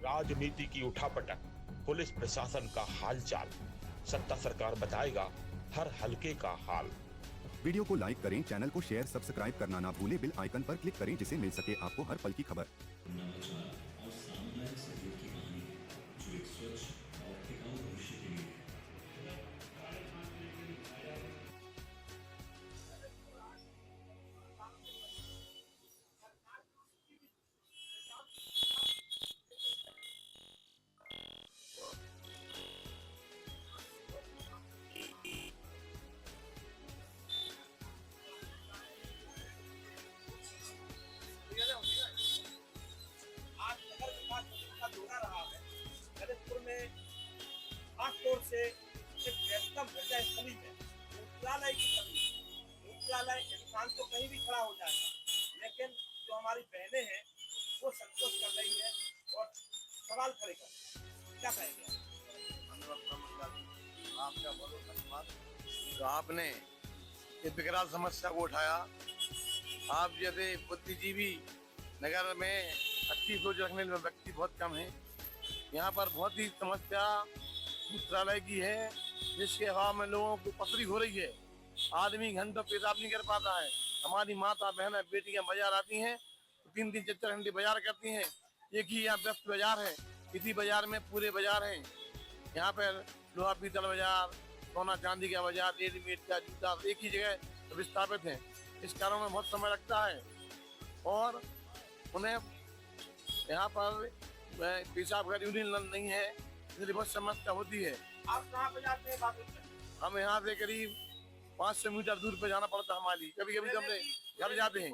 राजनीति की उठापटक, पुलिस प्रशासन का हालचाल, सत्ता सरकार बताएगा हर हलके का हाल। वीडियो को लाइक करें, चैनल को शेयर, सब्सक्राइब करना ना भूलें, बेल आइकन पर क्लिक करें जिससे मिल सके आपको हर पल की खबर। नवाचार और सामुदायिक सहयोग की कहानी है जो एक स्वच्छ और टिकाऊ भविष्य के लिए है। आज नगर विकास का दौरा रहा है। ललितपुर में खासतौर से एक व्यस्तम हृदय स्थली में मूत्रालय की कमी। मूत्रालय इंसान तो कहीं भी खड़ा हो जाएगा, लेकिन जो हमारी बहनें हैं वो संकोच कर रही है और सवाल खड़े कर रही है। क्या कहेंगे आप? क्या बोलो धन्यवाद जो आपने ये विकराल समस्या को उठाया। आप जैसे बुद्धिजीवी नगर में अच्छी सोच रखने वाले व्यक्ति बहुत कम है। यहाँ पर बहुत ही समस्या मूत्रालय की है, जिसके अभाव में लोगों को पथरी हो रही है। आदमी घंटों पेशाब नहीं कर पाता है। हमारी माता बहन बेटियां बाजार आती हैं तो 3-3 4-4 घंटे बाजार करती हैं। एक ही यहाँ व्यस्त बाजार है, इसी बाजार में पूरे बाजार हैं। यहाँ पर लोहा पीतल बाजार, सोना चांदी का बाजार, रेडीमेड का जूता एक ही जगह विस्थापित है। इस कारण में बहुत समय लगता है और उन्हें यहाँ पर पेशाब का यूनियन नहीं है, इसलिए बहुत समस्या होती है। आप कहाँ पे जाते हैं बाबू? हम यहाँ से करीब 500 मीटर दूर पे जाना पड़ता है। हमारी कभी कभी हमने घर जाते हैं,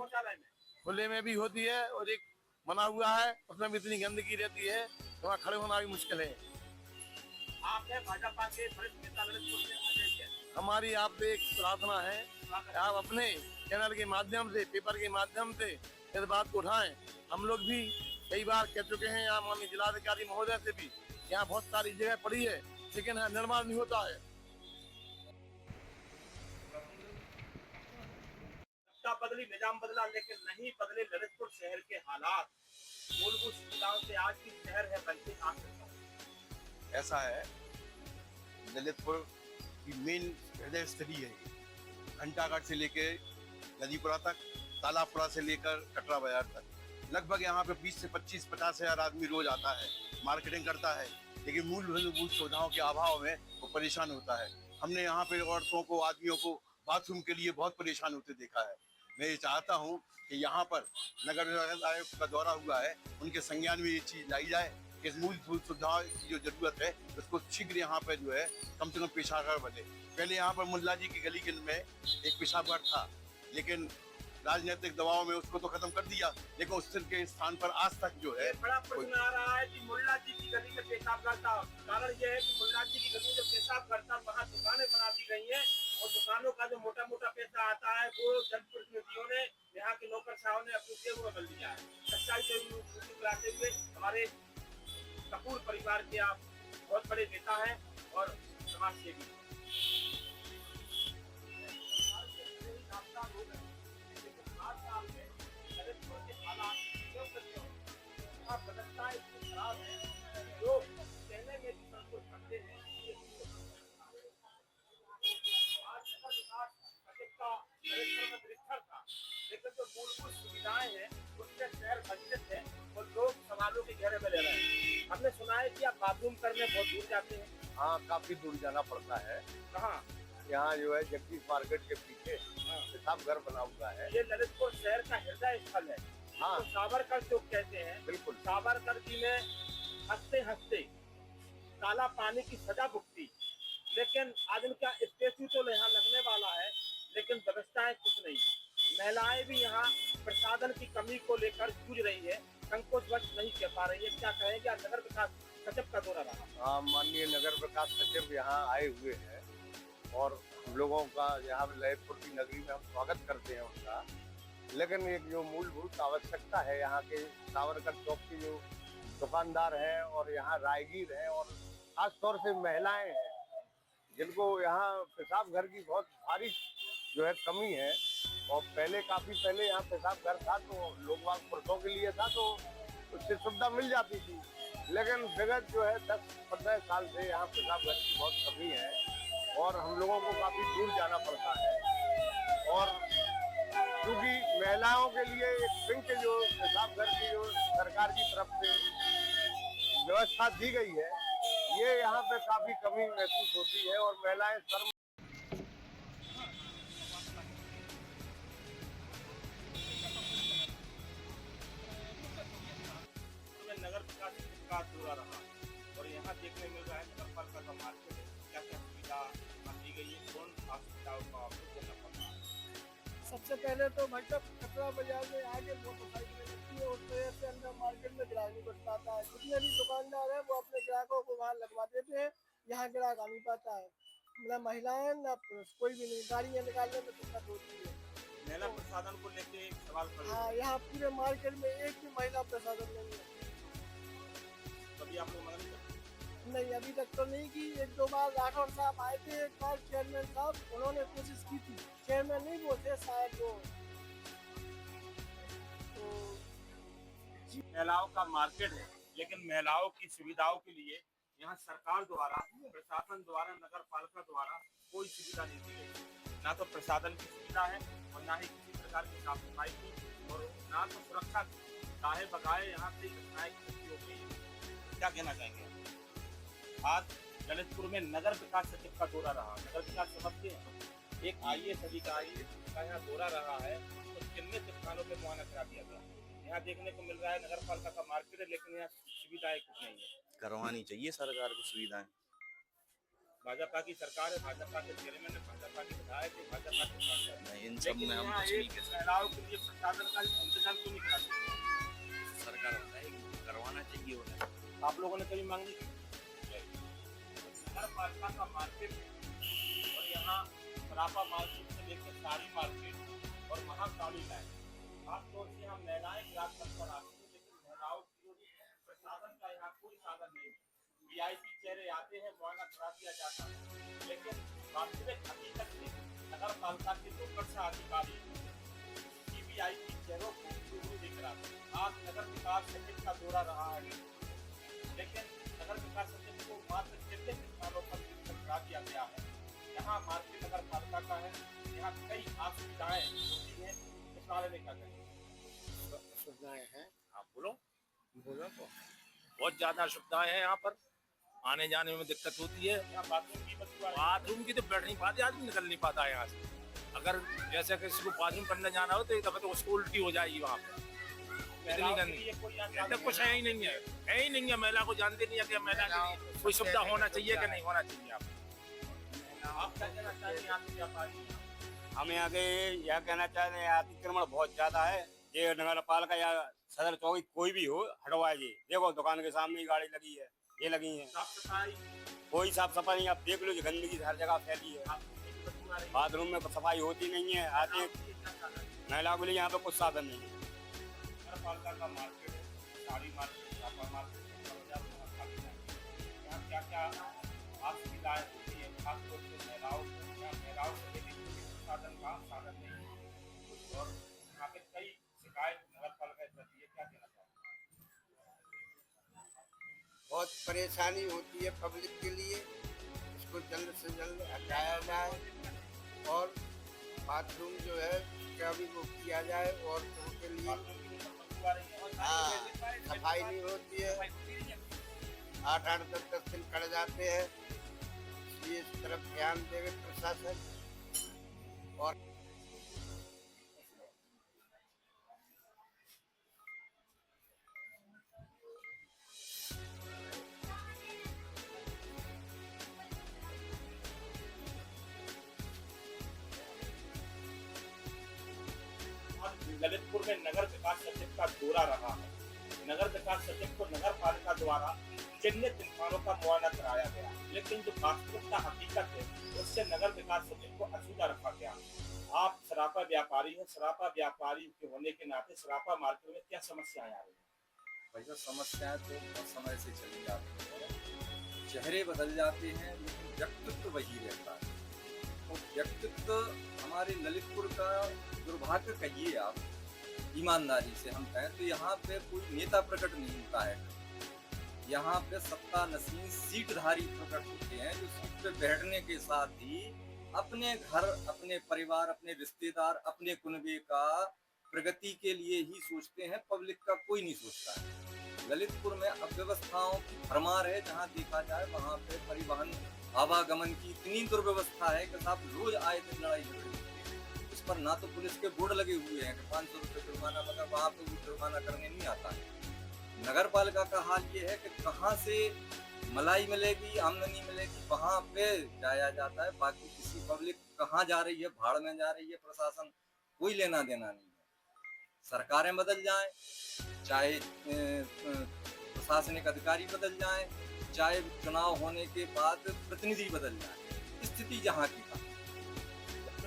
खुले में भी होती है और एक बना हुआ है, उसमें भी इतनी गंदगी रहती है तो वहाँ खड़े होना भी मुश्किल है। आप है भाजपा के वरिष्ठ नेता ललितपुर से अजय जैन। हमारी आपसे एक प्रार्थना है, आप अपने चैनल के माध्यम से, पेपर के माध्यम से इस बात को उठाएं। हम लोग भी कई बार कह चुके हैं यहाँ माननीय जिलाधिकारी महोदय से भी, यहाँ बहुत सारी जगह पड़ी है लेकिन यहाँ निर्माण नहीं होता है। सत्ता बदली, निजाम बदला, लेकिन नहीं बदले ललितपुर शहर के हालात। मूलभूत सुविधाओं से आज की शहर है बल्कि ऐसा है, ललितपुर की मेन हृदय स्थली है। घंटाघाट से लेकर नदीपुरा तक, तालापुरा से लेकर कटरा बाजार तक लगभग यहाँ पे 20 से 25-50 हजार आदमी रोज आता है, मार्केटिंग करता है, लेकिन मूलभूत सुविधाओं के अभाव में वो परेशान होता है। हमने यहाँ पे औरतों को, आदमियों को बाथरूम के लिए बहुत परेशान होते देखा है। मैं ये चाहता हूँ कि यहाँ पर नगर विकास आयोग का दौरा हुआ है, उनके संज्ञान में ये चीज लाई जाए कि मूलभूत सुविधाओं की जो जरूरत है उसको शीघ्र यहाँ पर जो है कम से कम पेशागर बने। पहले यहाँ पर मुल्ला जी की गली में एक पेशाबघर था, लेकिन राजनीतिक दबाव में उसको तो खत्म कर दिया, लेकिन उस के स्थान पर आज तक जो है बड़ा प्रश्न आ रहा है कि मुल्ला जी की गली में पेशाब करता। कारण यह है कि मुल्ला जी की गली में जो पेशाब करता वहाँ दुकानें बना दी गई हैं और दुकानों का जो मोटा मोटा पैसा आता है वो जनप्रतिनिधियों ने, यहाँ के नौकरशाहों ने अपनी जेब में बदल दिया है। सच्चाई को बुलाते हुए हमारे कपूर परिवार के आप बहुत बड़े नेता हैं और समाज सेवी। बदलता इतनी खराब है, लोग कहने में भी संतोष करते हैं। आज नगर विकास अधिकता ललितपुर में निरक्षर था, लेकिन जो मूलभूत सुविधाएं हैं उससे शहर वंचित है और लोग सवालों के घेरे में ले रहे हैं। हमने सुना है कि आप बाथरूम करने बहुत दूर जाते हैं। हाँ, काफी दूर जाना पड़ता है। कहाँ? यहाँ जो है जगदीश मार्केट के पीछे पेशाब घर बना हुआ है। ये ललितपुर शहर का हृदय स्थल है। हाँ, तो सावरकर चौक कहते हैं। बिल्कुल। सावरकर जी ने हंसते हंसते काला पानी की सजा भुगती, लेकिन आज उनका स्टेचू तो यहाँ लगने वाला है, लेकिन व्यवस्थाएं कुछ नहीं। महिलाएं भी यहाँ प्रसाधन की कमी को लेकर जूझ रही है, संकोचवश नहीं कह पा रही है। क्या कहेंगे? नगर विकास सचिव का दौरा रहा। हाँ, माननीय नगर विकास सचिव यहाँ आए हुए हैं और हम लोगों का यहाँ ललितपुर की नगरी में हम स्वागत करते हैं उनका। लेकिन एक जो मूलभूत आवश्यकता है, यहाँ के सावरकर चौक की जो दुकानदार हैं और यहाँ राहगीर हैं और खास तौर से महिलाएं हैं, जिनको यहाँ पेशाब घर की बहुत भारी जो है कमी है। और पहले काफी पहले यहाँ पेशाब घर था तो लोग वहाँ पुरुषों के लिए था, तो उससे सुविधा मिल जाती थी। लेकिन विगत जो है 10-15 साल से यहाँ पेशाब घर की बहुत कमी है और हम लोगों को काफ़ी दूर जाना पड़ता है। और क्योंकि महिलाओं के लिए एक पिंक जो पेशाब घर की जो सरकार की तरफ से व्यवस्था दी गई है, ये यहाँ पे काफ़ी कमी महसूस होती है और महिलाएं शर्म नगर विकास का दौरा रहा और यहाँ देखने मिल रहा है नगर पालिका का मार्केट है, क्या क्या सुविधा दी गई है, कौन सुविधाओं का आपको देना पड़ता है। सबसे पहले तो भाई साहब कचरा बाजार में आगे मोटरसाइकिल लगती है, उस वजह से अंदर मार्केट में ग्राहक नहीं बच पाता है। जितने भी दुकानदार हैं वो अपने ग्राहकों को वहाँ लगवा देते हैं, यहाँ ग्राहक आ नहीं पाता है। मतलब महिलाएं ना पुरुष कोई भी नहीं, गाड़ियाँ निकालने में दिक्कत होती है। महिला प्रसाधन को लेके एक सवाल खड़ा हाँ, है, यहाँ पूरे मार्केट में एक भी महिला प्रसाधन नहीं है। कभी आप लोग मदद नहीं करते? नहीं, अभी तक तो नहीं की। 1-2 बार राठौर साहब आए थे, एक बार चेयरमैन साहब, उन्होंने कोशिश की थी। चेयरमैन नहीं वो थे शायद वो। तो महिलाओं का मार्केट है, लेकिन महिलाओं की सुविधाओं के लिए यहाँ सरकार द्वारा, प्रशासन द्वारा, नगर पालिका द्वारा कोई सुविधा नहीं दी गई। ना तो प्रसाधन की सुविधा है और ना ही किसी प्रकार की साफ सफाई की और ना तो सुरक्षा की। चाहे बगाए यहाँ से घटनाएं की हो गई है। क्या कहना चाहेंगे? आज ललितपुर में नगर विकास सचिव का दौरा रहा। नगर विकास समझते हैं, एक IAS अधिकारी का यहाँ दौरा रहा है तो चिन्हित स्थानों पर मुआयना करा दिया गया। यहाँ देखने को मिल रहा है नगर पालिका का मार्केट है, लेकिन यहाँ सुविधाएं कुछ नहीं है। करवानी चाहिए सरकार को सुविधाएं। भाजपा की सरकार है, भाजपा के चेयरमैन है, भाजपा के विधायक है, भाजपा के सांसद हैं। नहीं, इन सब लेकिन में हम यहाँ कुछ नहीं एक कह सकते। महिलाओं के लिए प्रसाधन का इंतजाम क्यों नहीं कराते? सरकार बताएगी, करवाना चाहिए उन्हें। आप लोगों ने कभी मांग नहीं की? नगर पालिका का मार्केट है और यहाँ सराफा मार्केट से लेकर सारी मार्केट और महाकाली लाइन, खासतौर से यहाँ महिलाएं ग्राहक पर आती हैं, लेकिन महिलाओं के लिए प्रसाधन का यहाँ कोई साधन नहीं है। VIP चेहरे आते हैं, मुआयना करा दिया जाता है, लेकिन वास्तविक हकीकत में नगर पालिका के लोकरक्षा अधिकारी VIP चेहरों को रूबरू देख रहा था। आज नगर विकास सचिव का दौरा रहा है, लेकिन नगर विकास सचिव को मात्र चिन्हित स्थानों पर करा दिया गया है। यहाँ मार्केट नगर पालिका का है, यहाँ कई असुविधाएं होती हैं। इस बारे में क्या कहेंगे? सुविधाएं हैं। आप बोलो। तो बहुत ज्यादा सुविधाएं हैं यहाँ पर, आने जाने में दिक्कत होती है। यहाँ बाथरूम की बदबू आ रही है। बाथरूम की तो बैठ नहीं पाते, आदमी निकल नहीं पाता है यहाँ से। अगर जैसे किसी को बाथरूम करने जाना हो तो एक दफा तो उसको उल्टी हो जाएगी वहाँ पे। इतनी महिलाओं के गंदी लिए कोई यहाँ ऐसा कुछ है ही नहीं है, है ही नहीं है। महिला को जानते नहीं है कि महिला के लिए कोई सुविधा होना चाहिए कि नहीं होना चाहिए। आप क्या कहना चाहेंगे यहाँ के व्यापारी? हम यहाँ के यह कहना चाहते हैं, अतिक्रमण बहुत ज्यादा है। ये नगर पालिका या सदर चौकी कोई भी हो हटवाए जी। देखो दुकान के सामने ही गाड़ी लगी है, ये लगी है, साफ सफाई कोई साफ सफाई नहीं। आप देख लो जो गंदगी हर जगह फैली है। बदबू आ रही है। बाथरूम में सफाई होती नहीं है। आते महिलाओं के लिए यहाँ पे कुछ साधन नहीं है। नगर पालिका का मार्केट है, सारी मार्केट, सराफा मार्केट, बाजार, महाकाली लाइन। यहाँ क्या क्या असुविधाएं होती है, खासतौर से महिलाओं को। यहाँ महिलाओं को लेकर कोई प्रसाधन का साधन नहीं है और यहाँ पे कई शिकायत नगर पालिका करती है। क्या कहना चाहते हैं? बहुत परेशानी होती है पब्लिक के लिए, इसको जल्द से जल्द हटाया जाए और बाथरूम जो है क्या भी वो किया जाए। औरतों के लिए हाँ, सफाई नहीं होती है, 8-8 10-10 दिन कट जाते हैं, इसलिए इस तरफ ध्यान देवे प्रशासन। और ललितपुर में नगर विकास सचिव का दौरा रहा है। नगर विकास सचिव को नगर पालिका द्वारा चिन्हित स्थानों का मुआयना कराया गया, लेकिन जो वास्तविकता हकीकत है उससे नगर विकास सचिव को अछूता रखा गया। आप सराफा व्यापारी हैं, सराफा व्यापारी के होने के नाते सराफा मार्केट में क्या समस्याएं आ रही हैं? वैसा समस्याएं तो बहुत समय से चली जाती है, चेहरे बदल जाते हैं लेकिन व्यक्तित्व वही रहता है। तो व्यक्तित्व हमारे ललितपुर का दुर्भाग्य कहिए आप, ईमानदारी से हम कहें तो यहाँ पे कोई नेता प्रकट नहीं होता है। यहाँ पे सत्ता नसीन सीटधारी प्रकट होते हैं, जो सीट पे बैठने के साथ ही अपने घर, अपने परिवार, अपने रिश्तेदार, अपने कुनबे का प्रगति के लिए ही सोचते हैं, पब्लिक का कोई नहीं सोचता है। ललितपुर में अव्यवस्थाओं की भरमार है, जहाँ देखा जाए वहाँ पे परिवहन आवागमन की इतनी दुर्व्यवस्था है कि साहब रोज आए दिन लड़ाई झगड़े होती है। इस पर ना तो पुलिस के बोर्ड लगे हुए हैं कि 500 रुपये जुर्माना, मगर वहाँ पे भी जुर्माना करने नहीं आता है। नगर पालिका का हाल ये है कि कहाँ से मलाई मिलेगी, आमदनी मिलेगी, वहाँ पे जाया जाता है। बाकी किसी पब्लिक कहाँ जा रही है, भाड़ में जा रही है, प्रशासन कोई लेना देना नहीं है। सरकारें बदल जाएं, चाहे प्रशासनिक अधिकारी बदल जाएं, चाहे चुनाव होने के बाद प्रतिनिधि बदल जाएं, स्थिति जहाँ की था।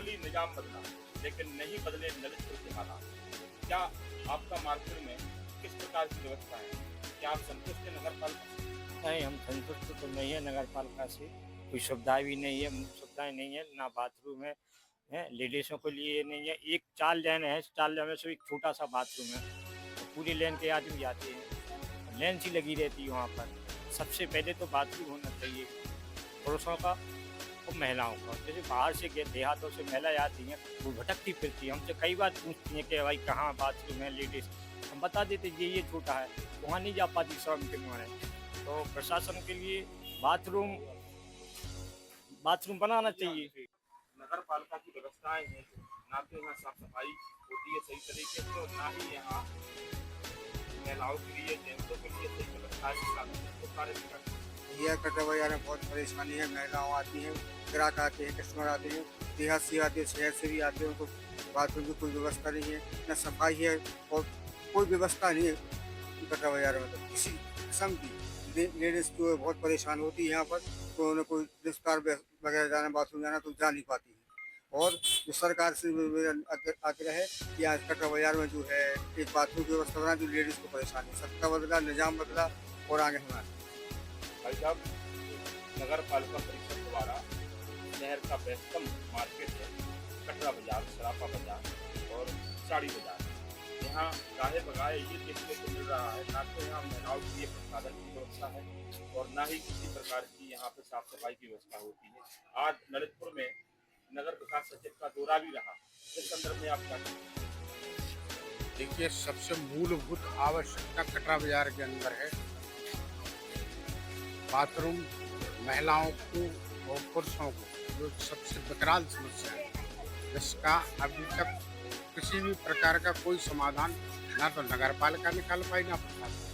निजाम बदला लेकिन नहीं बदले ललितपुर के हालात। क्या आपका मार्केट में किस प्रकार की व्यवस्था है? क्या आप संतुष्ट हैं नगर पालिका से? नहीं, हम संतुष्ट तो नहीं है नगर पालिका से। कोई सुविधाएं भी नहीं है, सुविधाएं नहीं है, ना बाथरूम है, लेडीज़ों के लिए नहीं है। एक 4 लेन है, 4 लेन में से एक छोटा सा बाथरूम है, तो पूरी लेन के आदमी जाते हैं, लेन सी लगी रहती है वहाँ पर। सबसे पहले तो बाथरूम होना चाहिए पुरुषों का और महिलाओं का। जैसे बाहर से देहातों से महिलाएं आती हैं, वो भटकती फिरती हैं, हमसे कई बार पूछती हैं कि भाई कहाँ बाथरूम है लेडीज़, हम बता देते ये छोटा है, वहाँ नहीं जा पाती श्रम के मारे। तो प्रशासन के लिए बाथरूम बनाना चाहिए। नगर पालिका की व्यवस्थाएं हैं, ना तो यहाँ साफ सफाई होती है सही तरीके से, और ना ही यहाँ महिलाओं के लिए, जेंट्सों के लिए सही व्यवस्थाएं। यह कटरा बाजार में बहुत परेशानी है। महिलाओं आती हैं, ग्राहक आते हैं, कस्टमर आते हैं, देहात से आते हैं, शहर से भी आते हैं, उनको बाथरूम की कोई व्यवस्था नहीं है, न सफाई है और कोई व्यवस्था नहीं है कटरा बाजार में। तो किसी किस्म की लेडीज़ जो बहुत परेशान होती है यहाँ पर, तो उन्हें कोई रिश्तेदार वगैरह जाना, बाथरूम जाना तो जा नहीं पाती है। और जो सरकार से आग्रह है कि आज कटरा बाजार में जो है एक बाथरूम की व्यवस्था बना, जो लेडीज़ को परेशानी है। सत्ता बदला, निजाम बदला और आगे हमारा भाई साहब, नगर पालिका परिषद द्वारा शहर का बेहतम मार्केट है कटरा बाजार, सराफा बाजार और साड़ी बाजार। यहाँ गाहे बगाए ये देखने को मिल रहा है, ना तो यहाँ महिलाओं के लिए प्रसाधन की व्यवस्था है और ना ही किसी प्रकार की यहाँ पे साफ सफाई की व्यवस्था होती है। आज ललितपुर में नगर विकास सचिव का दौरा भी रहा, इस संदर्भ में आप क्या कहेंगे? देखिए, सबसे मूलभूत आवश्यकता कटरा बाजार के अंदर है बाथरूम। महिलाओं को और पुरुषों को जो सबसे विकराल समस्या है, जिसका अभी तक किसी भी प्रकार का कोई समाधान ना तो नगर पालिका निकाल पाई, ना प्रशासन,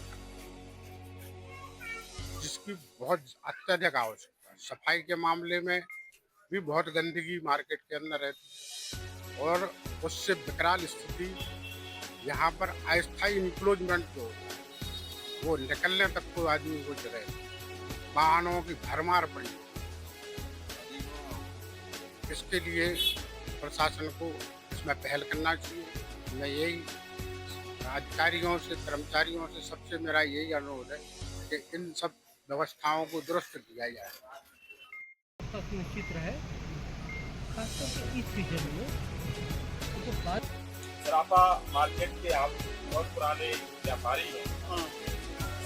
जिसकी बहुत अत्यधिक आवश्यकता है। सफाई के मामले में भी बहुत गंदगी मार्केट के अंदर रहती और उससे विकराल स्थिति यहाँ पर अस्थायी इंक्लोजमेंट जो वो निकलने तक कोई आदमी को जगह, वाहनों की भरमार पड़ी। इसके लिए प्रशासन को इसमें पहल करना चाहिए। मैं यही अधिकारियों से, कर्मचारियों से सबसे मेरा यही अनुरोध है कि इन सब व्यवस्थाओं को दुरुस्त किया जाए। सुनिश्चित रहे, खासतौर पर इस सीजन में। सराफा मार्केट के आप बहुत पुराने व्यापारी हैं।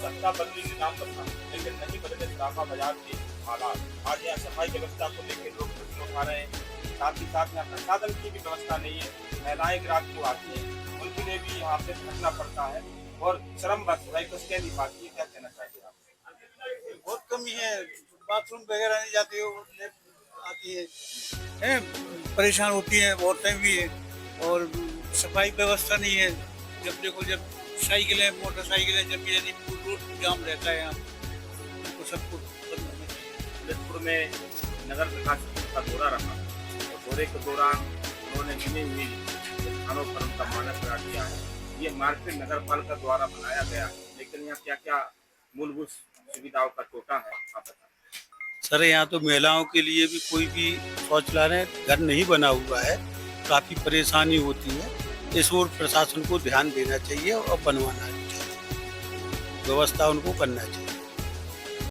सत्ता बदली, निजाम बदला, लेकिन नहीं बदले सराफा बाजार के हालात। आज यहाँ सफाई व्यवस्था को लेकर लोग प्रश्न उठा रहे हैं, साथ ही साथ यहाँ प्रसाधन की भी व्यवस्था नहीं है। महिलाएं ग्राहक को आती हैं, उनके लिए भी यहाँ पे थकना पड़ता है और श्रम बस कुछ कह नहीं पाती है। क्या कहना चाहिए आप? बहुत कमी है, बाथरूम वगैरह नहीं जाती है, आती है, परेशान होती है औरतें भी है, और सफाई व्यवस्था नहीं है। जब देखो, जब साइकिलें, मोटरसाइकिलें जब ये नहीं, रोड जाम रहता है यहाँ, तो सबको ललितपुर में नगर विकास का दौरा रहा और दौरे के दौरान उन्होंने गिनी हुई स्थानों पर उनका मानक करा दिया है। ये मार्केट नगर पालिका द्वारा बनाया गया है, लेकिन यहाँ क्या क्या मूलभूत सुविधाओं का टोटा है, आप बताएं। सर, यहाँ तो महिलाओं के लिए भी कोई भी शौचालय घर नहीं बना हुआ है, काफ़ी परेशानी होती है। इस ओर प्रशासन को ध्यान देना चाहिए और बनवाना चाहिए, व्यवस्था उनको करना चाहिए।